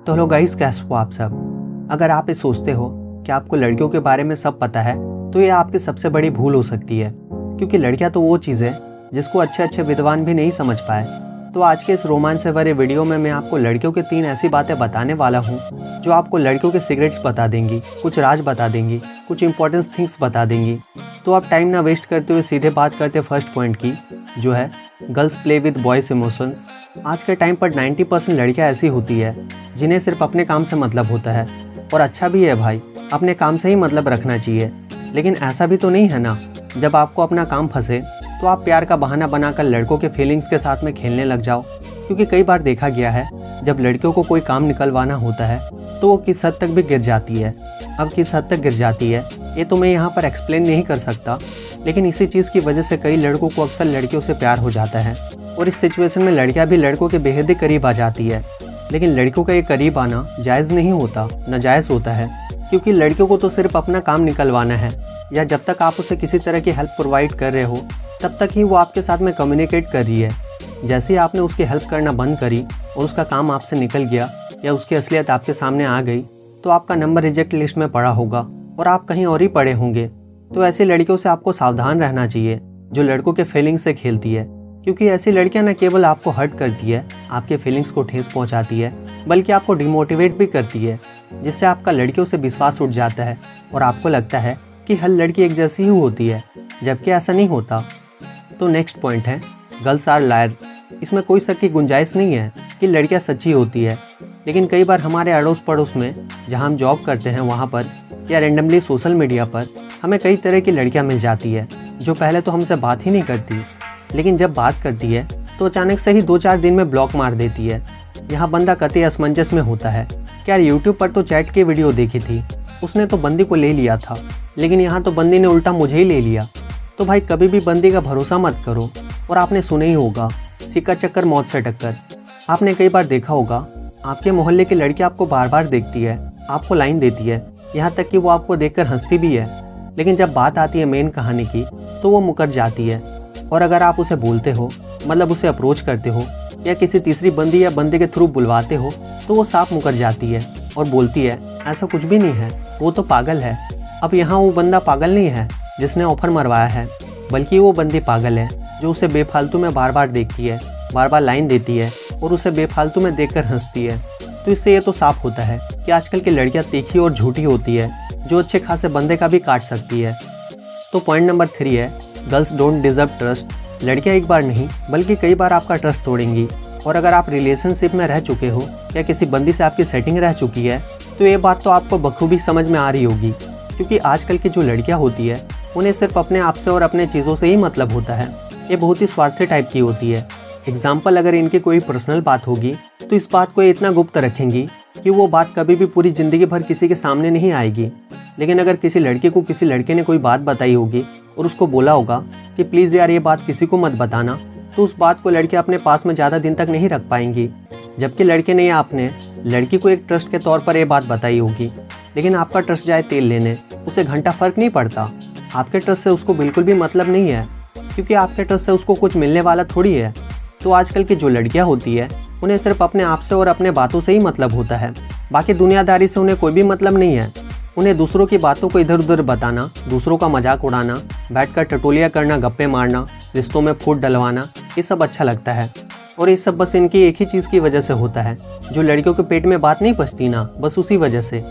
तो hello guys, कैसे हो आप सब। अगर आप ये सोचते हो कि आपको लड़कियों के बारे में सब पता है तो ये आपकी सबसे बड़ी भूल हो सकती है, क्योंकि लड़कियां तो वो चीज़ है जिसको अच्छे अच्छे विद्वान भी नहीं समझ पाए। तो आज के इस रोमांच से भरे वीडियो में मैं आपको लड़कियों के 3 ऐसी बातें बताने वाला हूँ जो आपको लड़कियों के सीक्रेट्स बता देंगी, कुछ राज बता देंगी, कुछ इंपॉर्टेंट थिंग्स बता देंगी। तो आप टाइम ना वेस्ट करते हुए सीधे बात करते फर्स्ट पॉइंट की, जो है girls play with boys emotions. आज के टाइम पर 90% लड़कियां ऐसी होती है जिन्हें सिर्फ अपने काम से मतलब होता है, और अच्छा भी है भाई, अपने काम से ही मतलब रखना चाहिए। लेकिन ऐसा भी तो नहीं है ना, जब आपको अपना काम फंसे तो आप प्यार का बहाना बनाकर लड़कों के फीलिंग्स के साथ में खेलने लग जाओ। क्योंकि कई बार देखा गया है जब लड़कियों को कोई काम निकलवाना होता है तो वो किस हद तक भी गिर जाती है। अब किस हद तक गिर जाती है ये तो मैं यहाँ पर एक्सप्लेन नहीं कर सकता, लेकिन इसी चीज़ की वजह से कई लड़कों को अक्सर लड़कियों से प्यार हो जाता है, और इस सिचुएशन में लड़कियाँ भी लड़कों के बेहद ही करीब आ जाती है। लेकिन लड़कियों का ये करीब आना जायज़ नहीं होता, नाजायज़ होता है, क्योंकि लड़कियों को तो सिर्फ अपना काम निकलवाना है, या जब तक आप उसे किसी तरह की हेल्प प्रोवाइड कर रहे हो तब तक ही वो आपके साथ में कम्युनिकेट कर रही है। जैसे ही आपने उसकी हेल्प करना बंद करी और उसका काम आपसे निकल गया या उसकी असलियत आपके सामने आ गई तो आपका नंबर रिजेक्ट लिस्ट में पड़ा होगा और आप कहीं और ही पड़े होंगे। तो ऐसी लड़कियों से आपको सावधान रहना चाहिए जो लड़कों के फीलिंग्स से खेलती है, क्योंकि ऐसी लड़कियां न केवल आपको हर्ट करती है, आपके फीलिंग्स को ठेस पहुंचाती है, बल्कि आपको डिमोटिवेट भी करती है, जिससे आपका लड़कियों से विश्वास उठ जाता है और आपको लगता है कि हर लड़की एक जैसी ही होती है, जबकि ऐसा नहीं होता। तो नेक्स्ट पॉइंट है गर्ल्स आर लायर। इसमें कोई शक की गुंजाइश नहीं है कि लड़कियां सच्ची होती है, लेकिन कई बार हमारे अड़ोस पड़ोस में जहां हम जॉब करते हैं वहां पर या रेंडमली सोशल मीडिया पर हमें कई तरह की लड़कियां मिल जाती है जो पहले तो हमसे बात ही नहीं करती, लेकिन जब बात करती है तो अचानक से ही 2-4 दिन में ब्लॉक मार देती है। यहाँ बंदा कतई असमंजस में होता है कि यार यूट्यूब पर तो चैट की वीडियो देखी थी, उसने तो बंदी को ले लिया था, लेकिन यहाँ तो बंदी ने उल्टा मुझे ही ले लिया। तो भाई कभी भी बंदी का भरोसा मत करो। और आपने सुना ही होगा, सिक्का चक्कर मौत से टक्कर। आपने कई बार देखा होगा आपके मोहल्ले की लड़की आपको बार बार देखती है, आपको लाइन देती है, यहाँ तक कि वो आपको देखकर हंसती भी है, लेकिन जब बात आती है मेन कहानी की तो वो मुकर जाती है। और अगर आप उसे बोलते हो, मतलब उसे अप्रोच करते हो या किसी तीसरी बंदी या बंदे के थ्रू बुलवाते हो तो वो साफ मुकर जाती है और बोलती है ऐसा कुछ भी नहीं है, वो तो पागल है। अब यहाँ वो बंदा पागल नहीं है जिसने ऑफर मरवाया है, बल्कि वो बंदी पागल है जो उसे बेफालतू में बार बार देखती है, बार बार लाइन देती है और उसे बेफालतू में देखकर हंसती है। तो इससे ये तो साफ होता है कि आजकल की लड़कियां तीखी और झूठी होती है, जो अच्छे खासे बंदे का भी काट सकती है। तो पॉइंट नंबर 3 है गर्ल्स डोंट डिजर्व ट्रस्ट। लड़कियां एक बार नहीं बल्कि कई बार आपका ट्रस्ट तोड़ेंगी, और अगर आप रिलेशनशिप में रह चुके हो या किसी बंदी से आपकी सेटिंग रह चुकी है तो ये बात तो आपको बखूबी समझ में आ रही होगी, क्योंकि आजकल की जो लड़कियां होती है उन्हें सिर्फ अपने आप से और अपने चीज़ों से ही मतलब होता है। ये बहुत ही स्वार्थी टाइप की होती है। एग्जाम्पल, अगर इनकी कोई पर्सनल बात होगी तो इस बात को ये इतना गुप्त रखेंगी कि वो बात कभी भी पूरी ज़िंदगी भर किसी के सामने नहीं आएगी। लेकिन अगर किसी लड़के को किसी लड़के ने कोई बात बताई होगी और उसको बोला होगा कि प्लीज़ यार ये बात किसी को मत बताना, तो उस बात को लड़के अपने पास में ज़्यादा दिन तक नहीं रख पाएंगी। जबकि लड़के ने या आपने लड़की को एक ट्रस्ट के तौर पर ये बात बताई होगी, लेकिन आपका ट्रस्ट जाए तेल लेने, उसे घंटा फ़र्क नहीं पड़ता। आपके ट्रस्ट से उसको बिल्कुल भी मतलब नहीं है, क्योंकि आपके ट्रस्ट से उसको कुछ मिलने वाला थोड़ी है। तो आजकल की जो लड़कियां होती है उन्हें सिर्फ अपने आप से और अपने बातों से ही मतलब होता है, बाकी दुनियादारी से उन्हें कोई भी मतलब नहीं है। उन्हें दूसरों की बातों को इधर उधर बताना, दूसरों का मजाक उड़ाना, बैठकर टटोलियाँ करना, गप्पे मारना, रिश्तों में फूट डलवाना, ये सब अच्छा लगता है। और ये सब बस इनकी एक ही चीज़ की वजह से होता है, जो लड़कियों के पेट में बात नहीं पचती ना, बस उसी वजह से।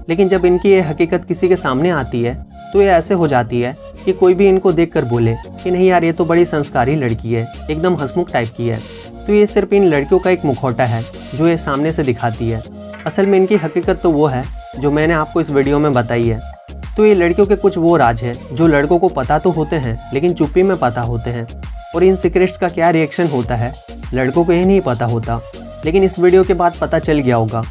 लेकिन जब इनकी ये हकीकत किसी के सामने आती है तो ये ऐसे हो जाती है कि कोई भी इनको देखकर बोले कि नहीं यार ये तो बड़ी संस्कारी लड़की है, एकदम हंसमुख टाइप की है। तो ये सिर्फ इन लड़कियों का एक मुखौटा है जो ये सामने से दिखाती है। असल में इनकी हकीकत तो वो है जो मैंने आपको इस वीडियो में बताई है। तो ये लड़कियों के कुछ वो राज है जो लड़कों को पता तो होते हैं लेकिन चुप्पी में पता होते हैं, और इन सीक्रेट्स का क्या रिएक्शन होता है लड़कों को ही नहीं पता होता, लेकिन इस वीडियो के बाद पता चल गया होगा।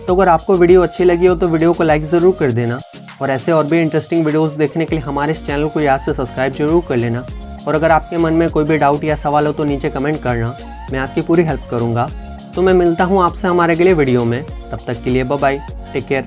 तो अगर आपको वीडियो अच्छी लगी हो तो वीडियो को लाइक ज़रूर कर देना, और ऐसे और भी इंटरेस्टिंग वीडियोस देखने के लिए हमारे इस चैनल को याद से सब्सक्राइब जरूर कर लेना। और अगर आपके मन में कोई भी डाउट या सवाल हो तो नीचे कमेंट करना, मैं आपकी पूरी हेल्प करूँगा। तो मैं मिलता हूँ आपसे हमारे अगले वीडियो में, तब तक के लिए बाय बाय, टेक केयर।